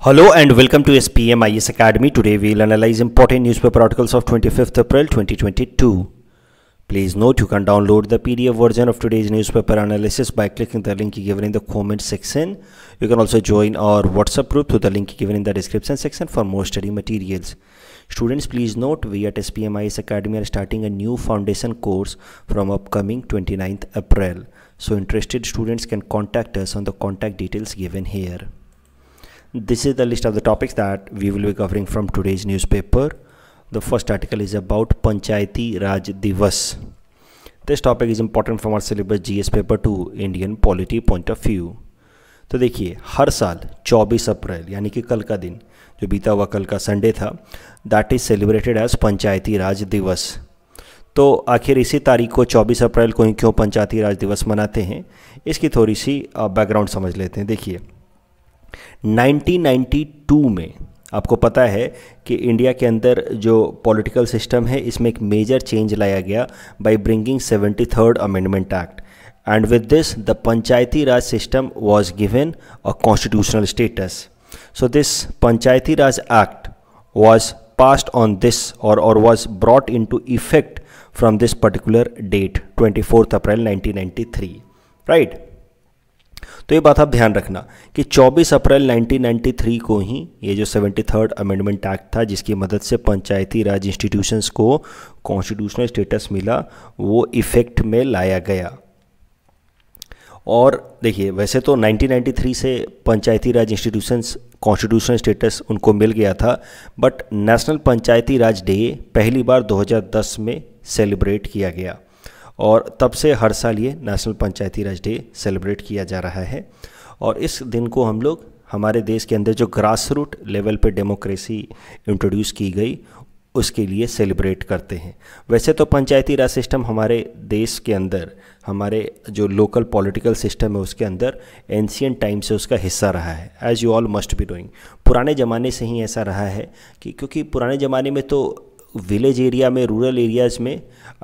Hello and welcome to SPM IS Academy. Today we will analyze important newspaper articles of 25th April 2022. Please note you can download the PDF version of today's newspaper analysis by clicking the link given in the comment section. You can also join our WhatsApp group through the link given in the description section for more study materials. Students, please note we at SPM IS Academy are starting a new foundation course from upcoming 29th April. So interested students can contact us on the contact details given here. This is the list of the topics that we will be covering from today's newspaper. The first article is about Panchayati Raj Divas. This topic is important from our syllabus GS paper to Indian polity point of view. तो देखिए, हर साल 24 अप्रैल यानी कि कल का दिन जो बीता हुआ कल का संडे था, दैट इज सेलिब्रेटेड एज पंचायती राज दिवस. तो आखिर इसी तारीख को 24 अप्रैल को ही क्यों पंचायती राज दिवस मनाते हैं, इसकी थोड़ी सी बैकग्राउंड समझ लेते हैं. देखिए, 1992 में आपको पता है कि इंडिया के अंदर जो पॉलिटिकल सिस्टम है इसमें एक मेजर चेंज लाया गया by bringing 73rd amendment act, and with this the Panchayati Raj system was given a constitutional status. So this Panchayati Raj act was passed on this or was brought into effect from this particular date 24th April 1993, right? तो ये बात आप ध्यान रखना कि 24 April 1993 को ही ये जो 73rd अमेंडमेंट एक्ट था जिसकी मदद से पंचायती राज इंस्टीट्यूशंस को कॉन्स्टिट्यूशनल स्टेटस मिला, वो इफेक्ट में लाया गया. और देखिए, वैसे तो 1993 से पंचायती राज इंस्टीट्यूशंस कॉन्स्टिट्यूशनल स्टेटस उनको मिल गया था, but national Panchayati Raj day पहली बार 2010 में सेलिब्रेट किया गया और तब से हर साल ये national Panchayati Raj day celebrate किया जा रहा है. और इस दिन को हम लोग हमारे देश के अंदर जो ग्रास रूट लेवल पे डेमोक्रेसी इंट्रोड्यूस की गई उसके लिए सेलिब्रेट करते हैं. वैसे तो पंचायती राज सिस्टम हमारे देश के अंदर, हमारे जो लोकल पॉलिटिकल सिस्टम है उसके अंदर एंशियंट टाइम से उसका हिस्सा रहा है, as you all must be doing. पुराने ज़माने से ही ऐसा रहा है कि क्योंकि पुराने ज़माने में तो विलेज एरिया में, रूरल एरियाज़ में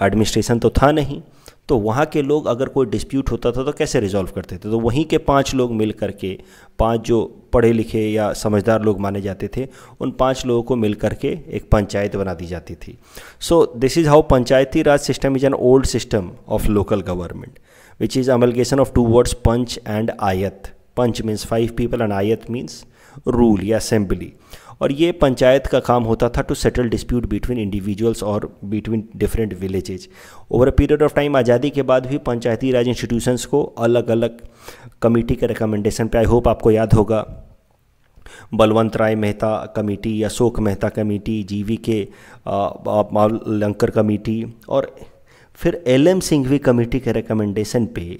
एडमिनिस्ट्रेशन तो था नहीं, तो वहाँ के लोग अगर कोई डिस्प्यूट होता था तो कैसे रिजॉल्व करते थे. तो वहीं के 5 लोग मिल करके, 5 जो पढ़े लिखे या समझदार लोग माने जाते थे, उन 5 लोगों को मिल करके एक पंचायत बना दी जाती थी. So this is how Panchayati Raj system is an old system of local government which is amalgamation of 2 words panch and ayat. Panch means 5 people and ayat means rule या असेंबली. और ये पंचायत का काम होता था to settle dispute between individuals और between different villages. Over a period of time आज़ादी के बाद भी पंचायती राज इंस्टीट्यूशंस को अलग अलग कमेटी के रिकमेंडेशन पे, आई होप आपको याद होगा, बलवंत राय मेहता कमेटी या अशोक मेहता कमेटी, GVK लंकर कमेटी और फिर LM सिंघवी कमेटी के रिकमेंडेशन पे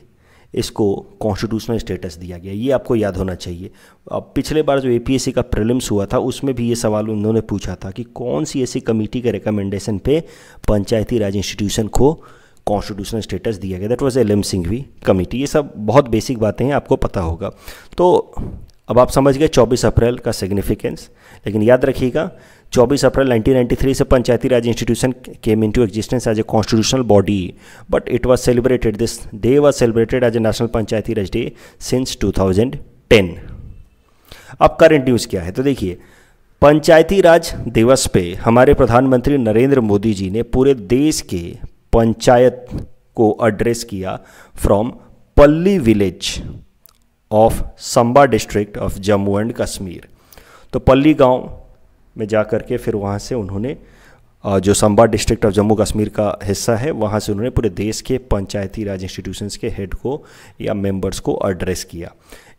इसको कॉन्स्टिट्यूशनल स्टेटस दिया गया. ये आपको याद होना चाहिए. अब पिछले बार जो APSC का प्रीलिम्स हुआ था उसमें भी ये सवाल उन्होंने पूछा था कि कौन सी ऐसी कमेटी के रिकमेंडेशन पे पंचायती राज इंस्टीट्यूशन को कॉन्स्टिट्यूशनल स्टेटस दिया गया. That was LM Singhvi committee. ये सब बहुत बेसिक बातें हैं, आपको पता होगा. तो अब आप समझ गए 24 अप्रैल का सिग्निफिकेंस. लेकिन याद रखिएगा, 24 अप्रैल 1993 से Panchayati Raj institution came into existence as a constitutional body, but it was celebrated, this day was celebrated as a national Panchayati Raj day since 2010. अब करंट न्यूज़ क्या है, तो देखिए, पंचायती राज दिवस पे हमारे प्रधानमंत्री नरेंद्र मोदी जी ने पूरे देश के पंचायत को एड्रेस किया फ्रॉम पल्ली village of Samba district of Jammu and Kashmir. तो पल्ली गांव में जा कर के फिर वहाँ से उन्होंने जो संबा डिस्ट्रिक्ट ऑफ जम्मू कश्मीर का हिस्सा है वहाँ से उन्होंने पूरे देश के पंचायती राज इंस्टीट्यूशंस के हेड को या मेंबर्स को एड्रेस किया.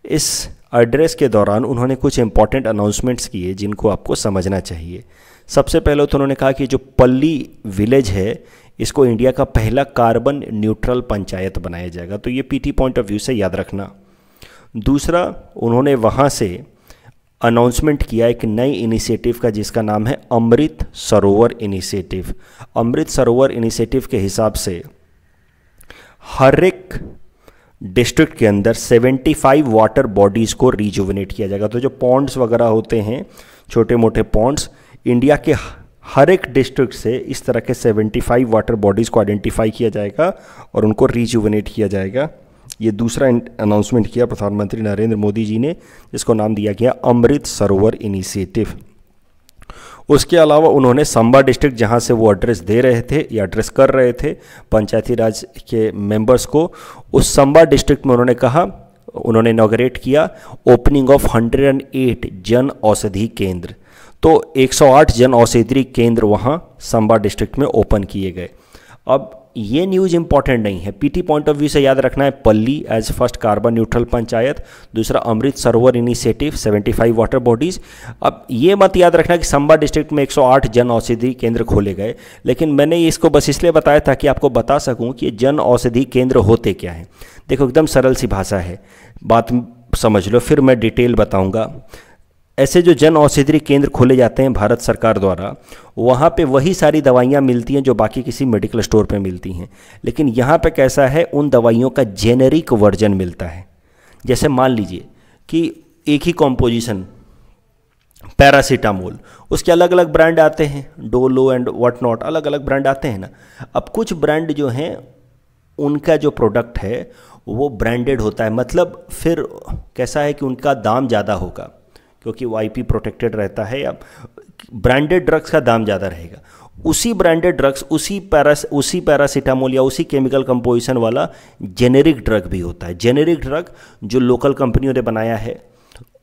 इस एड्रेस के दौरान उन्होंने कुछ इंपॉर्टेंट अनाउंसमेंट्स किए जिनको आपको समझना चाहिए. सबसे पहले तो उन्होंने कहा कि जो पल्ली विलेज है इसको इंडिया का पहला कार्बन न्यूट्रल पंचायत बनाया जाएगा. तो ये PT पॉइंट ऑफ व्यू से याद रखना. दूसरा, उन्होंने वहाँ से अनाउंसमेंट किया एक नई इनिशिएटिव का जिसका नाम है अमृत सरोवर इनिशिएटिव. अमृत सरोवर इनिशिएटिव के हिसाब से हर एक डिस्ट्रिक्ट के अंदर 75 वाटर बॉडीज़ को रिजुविनेट किया जाएगा. तो जो पॉन्ड्स वगैरह होते हैं, छोटे मोटे पॉन्ड्स, इंडिया के हर एक डिस्ट्रिक्ट से इस तरह के 75 वाटर बॉडीज़ को आइडेंटिफाई किया जाएगा और उनको रिजुविनेट किया जाएगा ये दूसरा अनाउंसमेंट किया प्रधानमंत्री नरेंद्र मोदी जी ने, जिसको नाम दिया गया अमृत सरोवर इनिशिएटिव। उसके अलावा उन्होंने संबा डिस्ट्रिक्ट, जहां से वो एड्रेस दे रहे थे या एड्रेस कर रहे थे पंचायती राज के मेंबर्स को, उस संबा डिस्ट्रिक्ट में उन्होंने इनॉग्रेट किया ओपनिंग ऑफ 108 जन औषधि केंद्र। तो 108 जन औषधि केंद्र वहाँ संबा डिस्ट्रिक्ट में ओपन किए गए। अब ये न्यूज़ इंपॉर्टेंट नहीं है, पीटी पॉइंट ऑफ व्यू से याद रखना है Palli as first carbon neutral panchayat, दूसरा अमृत सरोवर इनिशिएटिव 75 वाटर बॉडीज़। अब ये मत याद रखना कि संबा डिस्ट्रिक्ट में 108 जन औषधि केंद्र खोले गए, लेकिन मैंने इसको बस इसलिए बताया ताकि आपको बता सकूं कि जन औषधि केंद्र होते क्या हैं। देखो एकदम सरल सी भाषा है, बात समझ लो, फिर मैं डिटेल बताऊंगा। ऐसे जो जन औषधि केंद्र खोले जाते हैं भारत सरकार द्वारा, वहाँ पे वही सारी दवाइयाँ मिलती हैं जो बाकी किसी मेडिकल स्टोर पे मिलती हैं, लेकिन यहाँ पे कैसा है, उन दवाइयों का जेनेरिक वर्जन मिलता है। जैसे मान लीजिए कि एक ही कॉम्पोजिशन पैरासीटामोल, उसके अलग अलग ब्रांड आते हैं, डोलो एंड व्हाट नॉट, अलग अलग ब्रांड आते हैं ना। अब कुछ ब्रांड जो हैं उनका जो प्रोडक्ट है वो ब्रांडेड होता है, मतलब फिर कैसा है कि उनका दाम ज़्यादा होगा क्योंकि वो आईपी प्रोटेक्टेड रहता है, या ब्रांडेड ड्रग्स का दाम ज़्यादा रहेगा। उसी ब्रांडेड ड्रग्स, उसी पैरासीटामोल या उसी केमिकल कंपोजिशन वाला जेनेरिक ड्रग भी होता है। जेनेरिक ड्रग जो लोकल कंपनियों ने बनाया है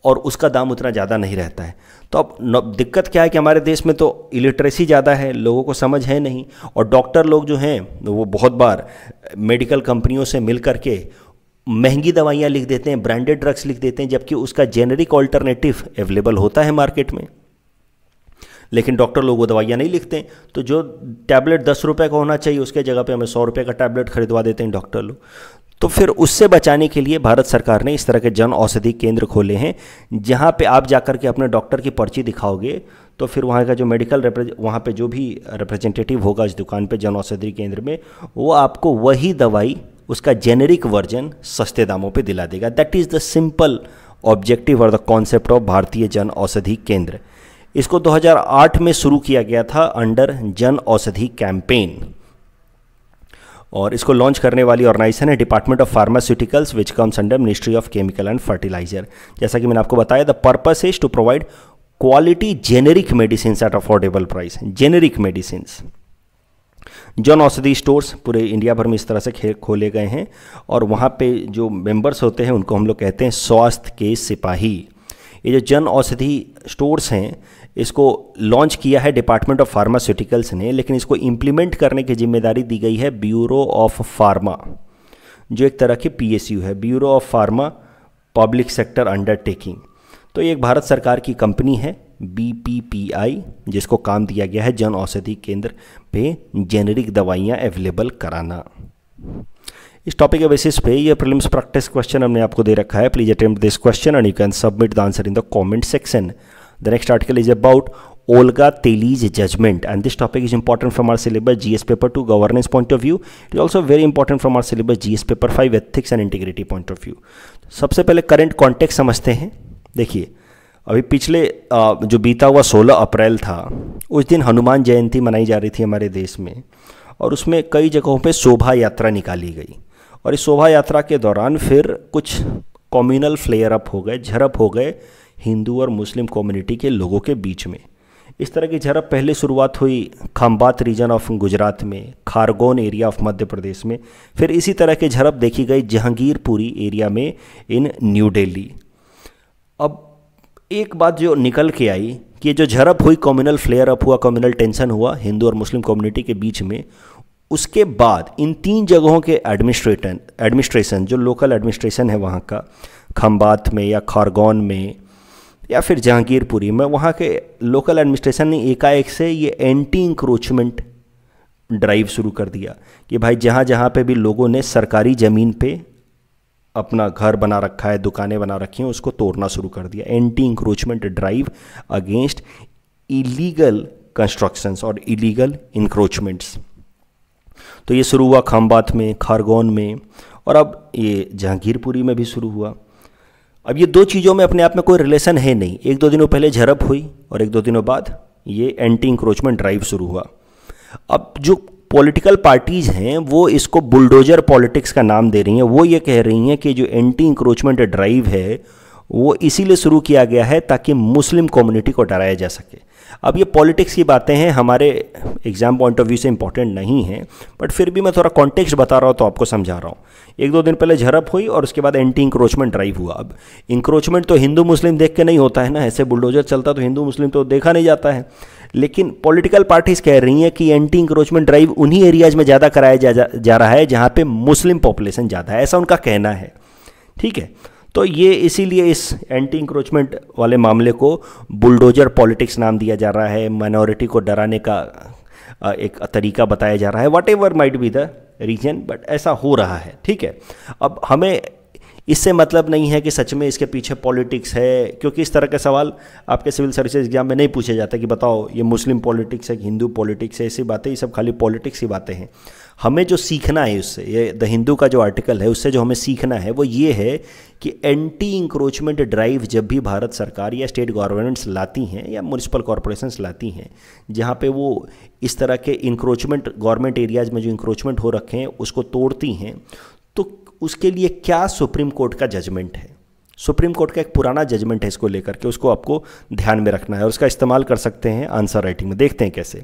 और उसका दाम उतना ज़्यादा नहीं रहता है। तो अब दिक्कत क्या है कि हमारे देश में तो इलिटरेसी ज़्यादा है, लोगों को समझ है नहीं, और डॉक्टर लोग जो हैं वो बहुत बार मेडिकल कंपनियों से मिल करके महंगी दवाइयाँ लिख देते हैं, ब्रांडेड ड्रग्स लिख देते हैं, जबकि उसका जेनेरिक ऑल्टरनेटिव अवेलेबल होता है मार्केट में, लेकिन डॉक्टर लोग वो दवाइयाँ नहीं लिखते हैं। तो जो टैबलेट 10 रुपये का होना चाहिए उसके जगह पे हमें 100 रुपये का टैबलेट खरीदवा देते हैं डॉक्टर लोग। तो फिर उससे बचाने के लिए भारत सरकार ने इस तरह के जन औषधि केंद्र खोले हैं, जहाँ पे आप जाकर के अपने डॉक्टर की पर्ची दिखाओगे तो फिर वहाँ का जो वहाँ पे जो भी रिप्रेजेंटेटिव होगा इस दुकान पे जन औषधि केंद्र में, वो आपको वही दवाई, उसका जेनेरिक वर्जन सस्ते दामों पे दिला देगा। That is the simple objective और द कॉन्सेप्ट ऑफ भारतीय जन औषधि केंद्र। इसको 2008 में शुरू किया गया था अंडर जन औषधि कैंपेन, और इसको लॉन्च करने वाली ऑर्गेनाइजेशन है department of pharmaceuticals which comes under ministry of chemical and fertiliser. जैसा कि मैंने आपको बताया, the purpose is to provide quality generic medicine at affordable price. Generic medicine Jan Aushadhi stores पूरे इंडिया भर में इस तरह से खोले गए हैं, और वहाँ पे जो मेंबर्स होते हैं उनको हम लोग कहते हैं स्वास्थ्य के सिपाही। ये जो जन औषधि स्टोर्स हैं, इसको लॉन्च किया है डिपार्टमेंट ऑफ फार्मास्यूटिकल्स ने, लेकिन इसको इम्प्लीमेंट करने की जिम्मेदारी दी गई है ब्यूरो ऑफ फार्मा, जो एक तरह की पीएसयू है, bureau of pharma public sector undertaking. तो ये एक भारत सरकार की कंपनी है बीपीपीआई, जिसको काम दिया गया है जन औषधि केंद्र पे जेनेरिक दवाइयाँ अवेलेबल कराना। इस टॉपिक के बेसिस पे ये प्रीलिम्स प्रैक्टिस क्वेश्चन हमने आपको दे रखा है। Please attempt this question and you can submit the answer in the comment section. The next article is about Olga Teli's judgment, and this topic is important from our syllabus GS paper 2 governance point of view. It is also very important from our syllabus GS paper 5 ethics and integrity point of view. सबसे पहले current context समझते हैं। देखिए, अभी पिछले जो बीता हुआ 16 अप्रैल था, उस दिन हनुमान जयंती मनाई जा रही थी हमारे देश में, और उसमें कई जगहों पे शोभा यात्रा निकाली गई, और इस शोभा यात्रा के दौरान फिर कुछ कम्युनल फ्लेयर अप हो गए, झड़प हो गए हिंदू और मुस्लिम कम्युनिटी के लोगों के बीच में। इस तरह की झड़प पहले शुरुआत हुई खंबात रीजन ऑफ गुजरात में, खारगोन एरिया ऑफ मध्य प्रदेश में, फिर इसी तरह की झड़प देखी गई जहांगीरपुरी एरिया में इन न्यू दिल्ली। अब एक बात जो निकल के आई कि जो झड़प हुई, कम्युनल फ्लेयर अप हुआ, कम्युनल टेंशन हुआ हिंदू और मुस्लिम कम्युनिटी के बीच में, उसके बाद इन 3 जगहों के एडमिनिस्ट्रेशन जो लोकल एडमिनिस्ट्रेशन है वहाँ का, खंबात में या खारगोन में या फिर जहांगीरपुरी में, वहाँ के लोकल एडमिनिस्ट्रेशन ने एकाएक से ये एंटी इंक्रोचमेंट ड्राइव शुरू कर दिया कि भाई जहाँ जहाँ पे भी लोगों ने सरकारी ज़मीन पे अपना घर बना रखा है, दुकानें बना रखी हैं, उसको तोड़ना शुरू कर दिया। Anti encroachment drive against illegal constructions और इलीगल इंक्रोचमेंट्स। तो ये शुरू हुआ खंबात में, खारगोन में, और अब ये जहांगीरपुरी में भी शुरू हुआ। अब ये 2 चीज़ों में अपने आप में कोई रिलेशन है नहीं। 1-2 दिनों पहले झड़प हुई और 1-2 दिनों बाद ये एंटी इंक्रोचमेंट ड्राइव शुरू हुआ। अब जो पॉलिटिकल पार्टीज़ हैं वो इसको बुलडोजर पॉलिटिक्स का नाम दे रही हैं। वो ये कह रही हैं कि जो एंटी इंक्रोचमेंट ड्राइव है वो इसीलिए शुरू किया गया है ताकि मुस्लिम कम्युनिटी को डराया जा सके। अब ये पॉलिटिक्स की बातें हैं, हमारे एग्जाम पॉइंट ऑफ व्यू से इंपॉर्टेंट नहीं है, बट फिर भी मैं थोड़ा कॉन्टेक्स्ट बता रहा हूँ तो आपको समझा रहा हूँ। 1-2 दिन पहले झड़प हुई और उसके बाद एंटी इंक्रोचमेंट ड्राइव हुआ। अब इंक्रोचमेंट तो हिंदू मुस्लिम देख के नहीं होता है ना, ऐसे बुलडोजर चलता तो हिंदू मुस्लिम तो देखा नहीं जाता है। लेकिन पॉलिटिकल पार्टीज कह रही हैं कि एंटी इंक्रोचमेंट ड्राइव उन्हीं एरियाज में ज़्यादा कराया जा रहा है जहाँ पे मुस्लिम पॉपुलेशन ज़्यादा है, ऐसा उनका कहना है। ठीक है, तो ये इसीलिए इस एंटी इंक्रोचमेंट वाले मामले को बुलडोजर पॉलिटिक्स नाम दिया जा रहा है, माइनॉरिटी को डराने का एक तरीका बताया जा रहा है, whatever might be the reason, but ऐसा हो रहा है। ठीक है, अब हमें इससे मतलब नहीं है कि सच में इसके पीछे पॉलिटिक्स है, क्योंकि इस तरह के सवाल आपके सिविल सर्विसेज एग्जाम में नहीं पूछे जाते कि बताओ ये मुस्लिम पॉलिटिक्स है कि हिंदू पॉलिटिक्स है, ऐसी बातें, ये सब खाली पॉलिटिक्स की बातें हैं। हमें जो सीखना है उससे, ये द हिंदू का जो आर्टिकल है उससे जो हमें सीखना है वो ये है कि एंटी इंक्रोचमेंट ड्राइव जब भी भारत सरकार या स्टेट गवर्नमेंट्स लाती हैं या म्यूनिसिपल कॉरपोरेशंस लाती हैं जहाँ पे वो इस तरह के इंक्रोचमेंट गवर्नमेंट एरियाज़ में जो इंक्रोचमेंट हो रखे हैं उसको तोड़ती हैं, तो उसके लिए क्या सुप्रीम कोर्ट का जजमेंट है। सुप्रीम कोर्ट का एक पुराना जजमेंट है इसको लेकर के, उसको आपको ध्यान में रखना है और उसका इस्तेमाल कर सकते हैं आंसर राइटिंग में। देखते हैं कैसे।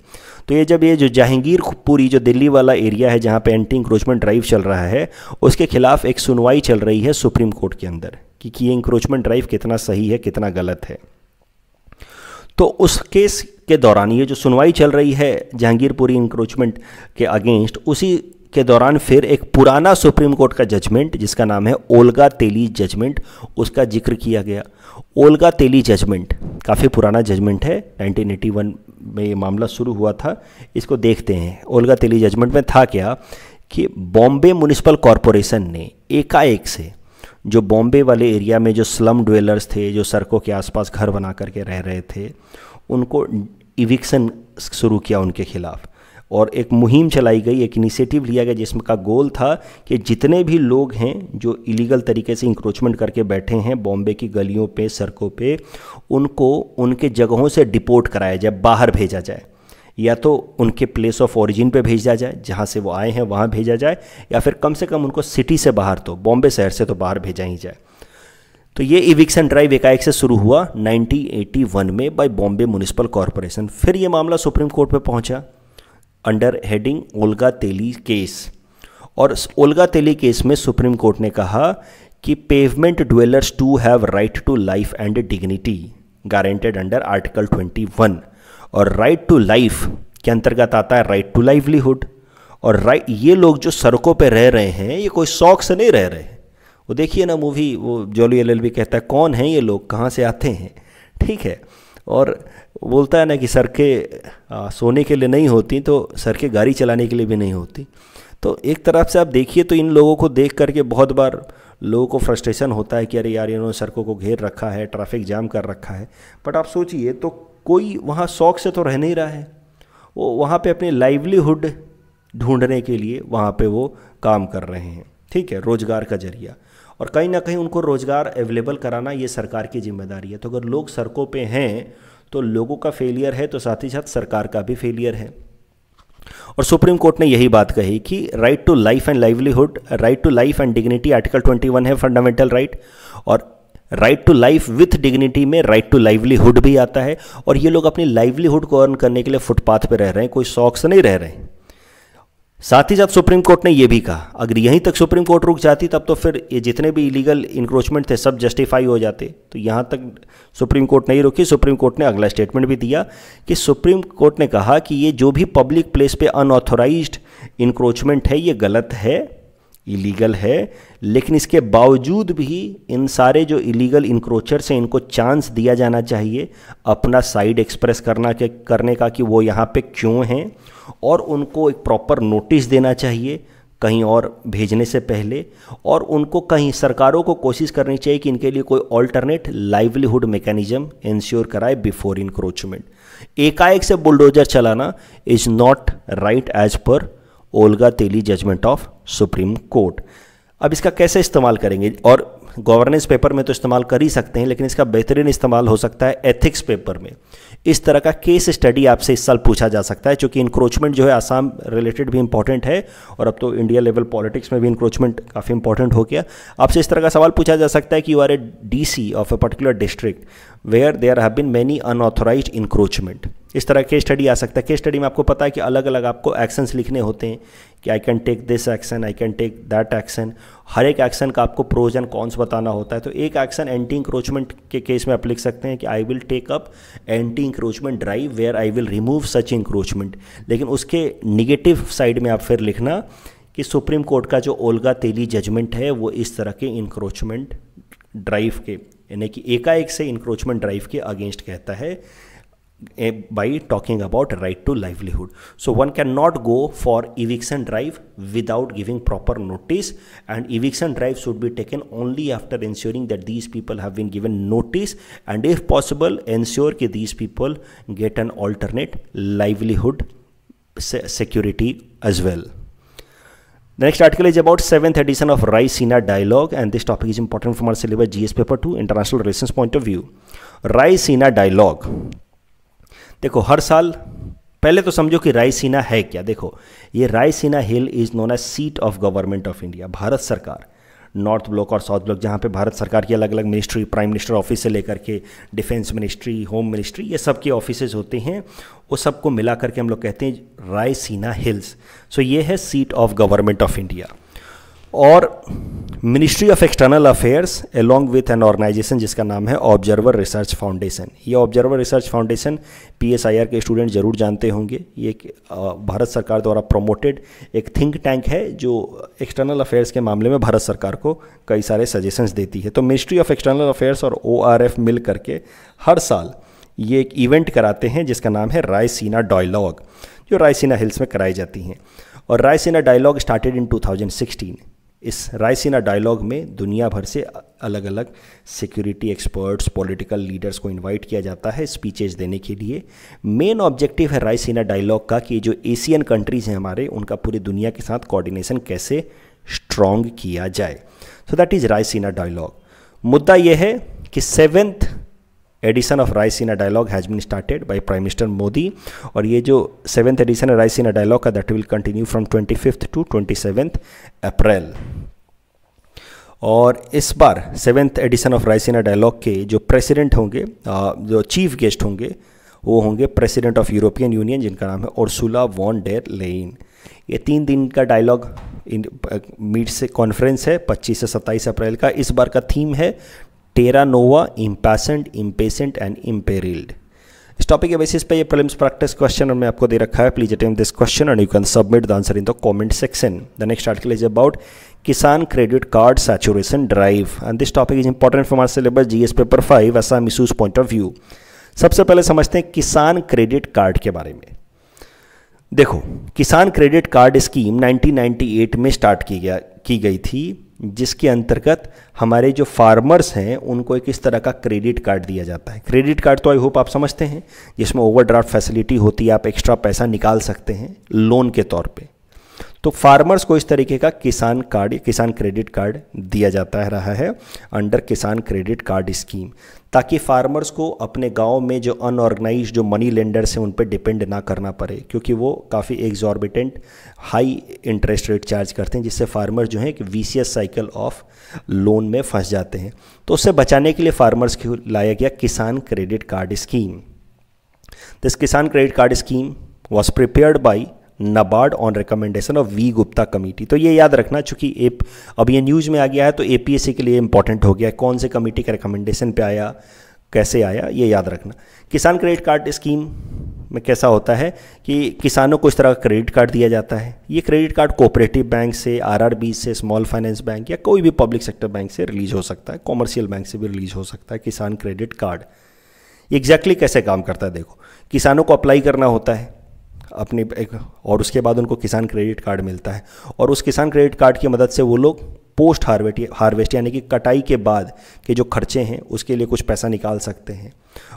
तो ये जब ये जो जहांगीरपुरी जो दिल्ली वाला एरिया है जहाँ पे एंटी इंक्रोचमेंट ड्राइव चल रहा है, उसके खिलाफ एक सुनवाई चल रही है सुप्रीम कोर्ट के अंदर कि ये इंक्रोचमेंट ड्राइव कितना सही है कितना गलत है। तो उस केस के दौरान ये जो सुनवाई चल रही है जहांगीरपुरी इंक्रोचमेंट के अगेंस्ट, उसी के दौरान फिर एक पुराना सुप्रीम कोर्ट का जजमेंट जिसका नाम है ओल्गा तेली जजमेंट, उसका जिक्र किया गया। ओल्गा तेली जजमेंट काफ़ी पुराना जजमेंट है, 1981 में ये मामला शुरू हुआ था। इसको देखते हैं। ओल्गा तेली जजमेंट में था क्या कि बॉम्बे म्यूनिसिपल कॉरपोरेशन ने एकाएक से जो बॉम्बे वाले एरिया में जो स्लम ड्वेलर्स थे, जो सड़कों के आसपास घर बना करके रह रहे थे, उनको इविक्शन शुरू किया उनके खिलाफ, और एक मुहिम चलाई गई, एक इनिशिएटिव लिया गया जिसका गोल था कि जितने भी लोग हैं जो इलीगल तरीके से इंक्रोचमेंट करके बैठे हैं बॉम्बे की गलियों पे, सड़कों पे, उनको उनके जगहों से डिपोर्ट कराया जाए, बाहर भेजा जाए। या तो उनके प्लेस ऑफ ओरिजिन पे भेजा जाए, जहाँ से वो आए हैं वहाँ भेजा जाए, या फिर कम से कम उनको सिटी से बाहर, तो बॉम्बे शहर से तो बाहर भेजा ही जाए। तो ये इविक्शन ड्राइव एकाएक से शुरू हुआ 1981 में बाय बॉम्बे म्यूनिसिपल कॉरपोरेशन। फिर ये मामला सुप्रीम कोर्ट पे पहुंचा under heading Olga Tellis case, और ओल्गा तेली केस में सुप्रीम कोर्ट ने कहा कि pavement dwellers to have right to life and dignity guaranteed under article 21, और राइट टू लाइफ के अंतर्गत आता है राइट टू लाइवलीहुड। और राइट, ये लोग जो सड़कों पे रह रहे हैं ये कोई शौक से नहीं रह रहे। वो देखिए ना मूवी, वो जॉली एलएलबी कहता है कौन है ये लोग, कहाँ से आते हैं। ठीक है, और बोलता है ना कि सड़कें सोने के लिए नहीं होती तो सड़कें गाड़ी चलाने के लिए भी नहीं होती। तो एक तरफ से आप देखिए तो इन लोगों को देख करके बहुत बार लोगों को फ्रस्ट्रेशन होता है कि अरे यार इन्होंने सड़कों को घेर रखा है, ट्रैफिक जाम कर रखा है। बट आप सोचिए तो कोई वहाँ शौक से तो रह नहीं रहा है, वो वहाँ पे अपनी लाइवलीहुड ढूंढने के लिए वहाँ पे वो काम कर रहे हैं। ठीक है, रोज़गार का जरिया, और कहीं ना कहीं उनको रोज़गार अवेलेबल कराना ये सरकार की जिम्मेदारी है। तो अगर लोग सड़कों पे हैं तो लोगों का फेलियर है, तो साथ ही साथ सरकार का भी फेलियर है। और सुप्रीम कोर्ट ने यही बात कही कि right to life and livelihood, right to life and dignity article 21 है फंडामेंटल राइट, और right to life with dignity में राइट टू लाइवलीहुड भी आता है। और ये लोग अपनी लाइवलीहुड को अर्न करने के लिए फुटपाथ पे रह रहे हैं, कोई शौक से नहीं रह रहे हैं। साथ ही साथ सुप्रीम कोर्ट ने यह भी कहा, अगर यहीं तक सुप्रीम कोर्ट रुक जाती तब तो फिर ये जितने भी इलीगल इंक्रोचमेंट थे सब जस्टिफाई हो जाते। तो यहाँ तक सुप्रीम कोर्ट नहीं रुकी। सुप्रीम कोर्ट ने अगला स्टेटमेंट भी दिया कि सुप्रीम कोर्ट ने कहा कि ये जो भी पब्लिक प्लेस पे अनऑथोराइज्ड इंक्रोचमेंट है ये गलत है, इलीगल है, लेकिन इसके बावजूद भी इन सारे जो इलीगल इंक्रोचर्स हैं इनको चांस दिया जाना चाहिए अपना साइड एक्सप्रेस करने का कि वो यहाँ पे क्यों हैं, और उनको एक प्रॉपर नोटिस देना चाहिए कहीं और भेजने से पहले, और उनको कहीं सरकारों को कोशिश करनी चाहिए कि इनके लिए कोई ऑल्टरनेट लाइवलीहुड मैकेनिज्म इंश्योर कराए बिफोर इंक्रोचमेंट। एकाएक से बुलडोजर चलाना is not right as per Olga Tellis judgement of supreme court. अब इसका कैसे इस्तेमाल करेंगे, और गवर्नेंस पेपर में तो इस्तेमाल कर ही सकते हैं, लेकिन इसका बेहतरीन इस्तेमाल हो सकता है एथिक्स पेपर में। इस तरह का केस स्टडी आपसे इस साल पूछा जा सकता है, क्योंकि इंक्रोचमेंट जो है आसाम रिलेटेड भी इंपॉर्टेंट है, और अब तो इंडिया लेवल पॉलिटिक्स में भी इंक्रोचमेंट काफ़ी इंपॉर्टेंट हो गया। आपसे इस तरह का सवाल पूछा जा सकता है कि you are a DC of a particular district where there have been many unauthorised encroachment. इस तरह केस स्टडी आ सकता है। केस स्टडी में आपको पता है कि अलग अलग आपको एक्शंस लिखने होते हैं कि I can take this action, I can take that action. हर एक एक्शन का आपको प्रोज एंड कॉन्स बताना होता है। तो एक एक्शन एंटी इंक्रोचमेंट के केस में आप लिख सकते हैं कि I will take up anti encroachment drive where I will remove such encroachment. लेकिन उसके निगेटिव साइड में आप फिर लिखना कि सुप्रीम कोर्ट का जो ओल्गा तेली जजमेंट है वो इस तरह के इंक्रोचमेंट ड्राइव के, यानी कि एकाएक से इंक्रोचमेंट ड्राइव के अगेंस्ट कहता है, by talking about right to livelihood. So one cannot go for eviction drive without giving proper notice, and eviction drive should be taken only after ensuring that these people have been given notice, and if possible ensure that these people get an alternate livelihood security as well. The next article is about 7th edition of Raisina Dialogue, and this topic is important from our syllabus GS paper 2 international relations point of view. Raisina Dialogue, देखो हर साल, पहले तो समझो कि रायसीना है क्या। देखो ये Raisina hill is known as seat of government of India. Bharat सरकार, नॉर्थ ब्लॉक और साउथ ब्लॉक, जहाँ पे भारत सरकार की अलग अलग मिनिस्ट्री, प्राइम मिनिस्टर ऑफिस से लेकर के डिफेंस मिनिस्ट्री, होम मिनिस्ट्री, ये सब के ऑफिसेज होते हैं, वो सबको मिला करके हम लोग कहते हैं रायसीना हिल्स। सो ये है seat of government of India. और ministry of external affairs along with an organization जिसका नाम है ऑब्जर्वर रिसर्च फाउंडेशन। ये ऑब्जर्वर रिसर्च फाउंडेशन PSIR के स्टूडेंट जरूर जानते होंगे। ये एक भारत सरकार द्वारा प्रमोटेड एक थिंक टैंक है जो एक्सटर्नल अफेयर्स के मामले में भारत सरकार को कई सारे सजेशंस देती है। तो मिनिस्ट्री ऑफ एक्सटर्नल अफेयर्स और ORF मिल करके हर साल ये एक इवेंट कराते हैं जिसका नाम है रायसीना डायलॉग, जो रायसीना हिल्स में कराई जाती हैं। और रायसीना डायलॉग स्टार्टेड इन 2016। इस रायसीना डायलॉग में दुनिया भर से अलग अलग सिक्योरिटी एक्सपर्ट्स, पॉलिटिकल लीडर्स को इनवाइट किया जाता है स्पीचेस देने के लिए। मेन ऑब्जेक्टिव है रायसीना डायलॉग का कि जो एशियन कंट्रीज़ हैं हमारे, उनका पूरी दुनिया के साथ कोऑर्डिनेशन कैसे स्ट्रॉन्ग किया जाए। So that is Raisina dialogue. मुद्दा यह है कि 7th edition of Raisina dialogue has been started by prime minister Modi, और ये जो 7th एडिशन है रायसीना डायलॉग का, that will continue from 25th to 27th April. और इस बार 7th edition of Raisina dialogue के जो प्रेसिडेंट होंगे, जो चीफ गेस्ट होंगे, वो होंगे प्रेसिडेंट ऑफ यूरोपियन यूनियन जिनका नाम है उर्सुला वॉन डेर लेइन। ये 3 दिन का डायलॉग मीट से कॉन्फ्रेंस है 25 से 27 अप्रैल का। इस बार का थीम है टेरा नोवा, इम्पैसेंट, इम्पेशेंट एंड इम्पेरिल्ड। इस टॉपिक के बेसिस पे ये प्रीलिम्स प्रैक्टिस क्वेश्चन और मैं आपको दे रखा है। Please attempt this question and you can submit the answer in the comment section. The next article is about Kisan credit card saturation drive, and this topic is important from our syllabus GS paper 5 Assam issues point of view. सबसे पहले समझते हैं किसान credit card के बारे में। देखो, किसान क्रेडिट कार्ड स्कीम 1998 में स्टार्ट की गई थी, जिसके अंतर्गत हमारे जो फार्मर्स हैं उनको एक इस तरह का क्रेडिट कार्ड दिया जाता है। क्रेडिट कार्ड तो आई होप आप समझते हैं, जिसमें ओवरड्राफ्ट फैसिलिटी होती है, आप एक्स्ट्रा पैसा निकाल सकते हैं लोन के तौर पे। तो फार्मर्स को इस तरीके का किसान क्रेडिट कार्ड दिया जाता रहा है अंडर किसान क्रेडिट कार्ड स्कीम, ताकि फार्मर्स को अपने गांव में जो अनऑर्गेनाइज्ड जो मनी लेंडर्स हैं उन पर डिपेंड ना करना पड़े, क्योंकि वो काफ़ी exorbitant high interest rate charge करते हैं, जिससे फार्मर्स जो है एक विशियस साइकिल ऑफ लोन में फंस जाते हैं। तो उससे बचाने के लिए फार्मर्स को लाया गया किसान क्रेडिट कार्ड स्कीम। दिस किसान credit card scheme was prepared by NABARD on recommendation of V Gupta committee. तो ये याद रखना, चूंकि अब ये न्यूज़ में आ गया है तो APSC के लिए इंपॉर्टेंट हो गया है, कौन से कमेटी के रिकमेंडेशन पे आया, कैसे आया, ये याद रखना। किसान क्रेडिट कार्ड स्कीम में कैसा होता है कि किसानों को इस तरह का क्रेडिट कार्ड दिया जाता है। ये क्रेडिट कार्ड कोऑपरेटिव बैंक से, RRB से, स्मॉल फाइनेंस बैंक या कोई भी पब्लिक सेक्टर बैंक से रिलीज हो सकता है, कॉमर्शियल बैंक से भी रिलीज हो सकता है। किसान क्रेडिट कार्ड एग्जैक्टली कैसे काम करता है, देखो, किसानों को अप्लाई करना होता है, अपनी एक, और उसके बाद उनको किसान क्रेडिट कार्ड मिलता है, और उस किसान क्रेडिट कार्ड की मदद से वो लोग पोस्ट हार्वेस्ट यानी कि कटाई के बाद के जो खर्चे हैं उसके लिए कुछ पैसा निकाल सकते हैं।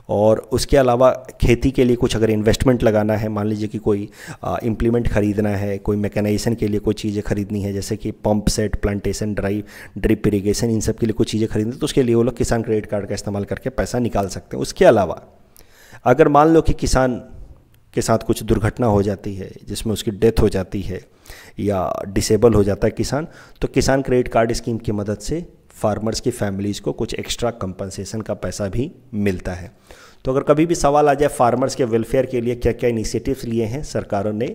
और उसके अलावा खेती के लिए कुछ अगर इन्वेस्टमेंट लगाना है, मान लीजिए कि कोई इम्प्लीमेंट ख़रीदना है, कोई मैकेनाइजेशन के लिए कोई चीज़ें खरीदनी है, जैसे कि pump set, plantation drip irrigation, इन सब के लिए कुछ चीज़ें खरीदनी, तो उसके लिए वो लोग किसान क्रेडिट कार्ड का इस्तेमाल करके पैसा निकाल सकते हैं। उसके अलावा अगर मान लो कि किसान के साथ कुछ दुर्घटना हो जाती है जिसमें उसकी डेथ हो जाती है या डिसेबल हो जाता है किसान, तो किसान क्रेडिट कार्ड स्कीम की मदद से फार्मर्स की फैमिलीज़ को कुछ एक्स्ट्रा कंपनसेशन का पैसा भी मिलता है। तो अगर कभी भी सवाल आ जाए फार्मर्स के वेलफेयर के लिए क्या क्या इनिशिएटिव्स लिए हैं सरकारों ने,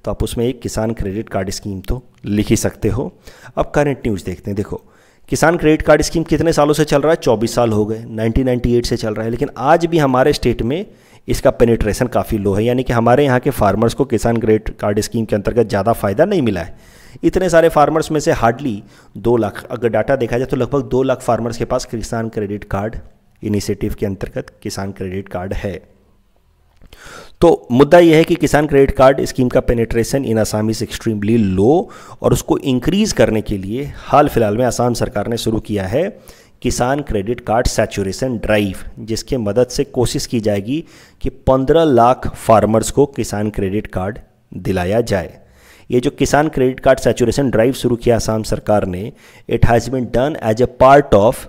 तो आप उसमें एक किसान क्रेडिट कार्ड स्कीम तो लिख ही सकते हो। अब करंट न्यूज़ देखते हैं। देखो, किसान क्रेडिट कार्ड स्कीम कितने सालों से चल रहा है? 24 साल हो गए, 1998 से चल रहा है, लेकिन आज भी हमारे स्टेट में इसका पेनिट्रेशन काफ़ी लो है, यानी कि हमारे यहाँ के फार्मर्स को किसान क्रेडिट कार्ड स्कीम के अंतर्गत ज़्यादा फ़ायदा नहीं मिला है। इतने सारे फार्मर्स में से हार्डली 2 लाख, अगर डाटा देखा जाए तो लगभग 2 लाख फार्मर्स के पास किसान क्रेडिट कार्ड इनिशिएटिव के अंतर्गत किसान क्रेडिट कार्ड है। तो मुद्दा यह है कि किसान क्रेडिट कार्ड स्कीम का penetration in Assam is extremely low, और उसको इंक्रीज करने के लिए हाल फिलहाल में असम सरकार ने शुरू किया है किसान क्रेडिट कार्ड सैचुरेशन ड्राइव, जिसके मदद से कोशिश की जाएगी कि 15 लाख फार्मर्स को किसान क्रेडिट कार्ड दिलाया जाए। ये जो किसान क्रेडिट कार्ड सैचुरेशन ड्राइव शुरू किया असम सरकार ने, it has been done as a part of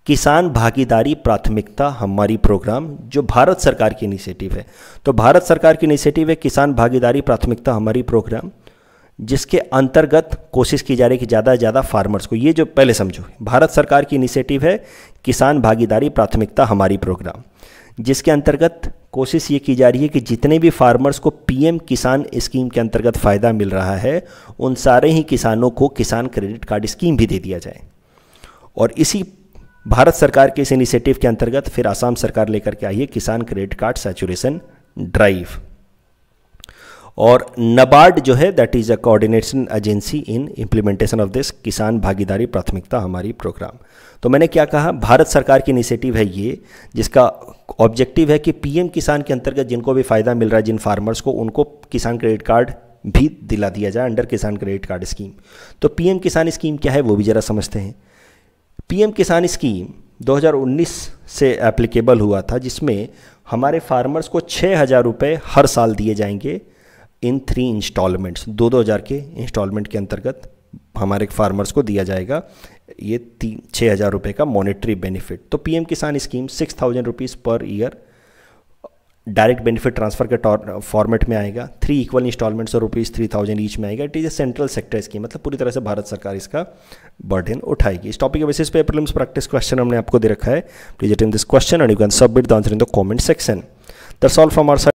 Kisan Bhagidari प्राथमिकता हमारी प्रोग्राम, जो भारत सरकार की इनिशिएटिव है। तो भारत सरकार की इनिशिएटिव है किसान भागीदारी प्राथमिकता हमारी प्रोग्राम, जिसके अंतर्गत कोशिश की जा रही है कि ज़्यादा से ज़्यादा फार्मर्स को, ये जो पहले समझो, भारत सरकार की इनिशिएटिव है किसान भागीदारी प्राथमिकता हमारी प्रोग्राम, जिसके अंतर्गत कोशिश ये की जा रही है कि जितने भी फार्मर्स को पीएम किसान स्कीम के अंतर्गत फ़ायदा मिल रहा है, उन सारे ही किसानों को किसान क्रेडिट कार्ड स्कीम भी दे दिया जाए। और इसी भारत सरकार के इस इनिशिएटिव के अंतर्गत फिर असम सरकार लेकर के आई है किसान क्रेडिट कार्ड सैचुरेशन ड्राइव। और नबार्ड जो है, that is a coordination agency in implementation of this किसान भागीदारी प्राथमिकता हमारी प्रोग्राम। तो मैंने क्या कहा, भारत सरकार की इनिशिएटिव है ये, जिसका ऑब्जेक्टिव है कि पीएम किसान के अंतर्गत जिनको भी फ़ायदा मिल रहा है, जिन फार्मर्स को, उनको किसान क्रेडिट कार्ड भी दिला दिया जाए अंडर किसान क्रेडिट कार्ड स्कीम। तो पीएम किसान स्कीम क्या है वो भी ज़रा समझते हैं। पीएम किसान स्कीम 2019 से एप्लीकेबल हुआ था, जिसमें हमारे फार्मर्स को 6,000 रुपये हर साल दिए जाएंगे इन 3 इंस्टॉलमेंट्स, 2-2 हज़ार के इंस्टॉलमेंट के अंतर्गत हमारे फार्मर्स को दिया जाएगा ये 6,000 रुपये का मॉनेटरी बेनिफिट। तो पीएम किसान scheme 6,000 rupees per year direct benefit transfer के फॉर्मेट में आएगा, 3 इक्वल इंस्टॉलमेंट्स और ₹3,000 ईच में आएगा। It is a central sector scheme, मतलब पूरी तरह से भारत सरकार इसका बर्डन उठाएगी। इस टॉपिक के बेसिस पे प्रीलिम्स प्रैक्टिस क्वेश्चन हमने आपको दे रखा है। Please attend this question and you can submit the answer in the comment section. That's all from our side.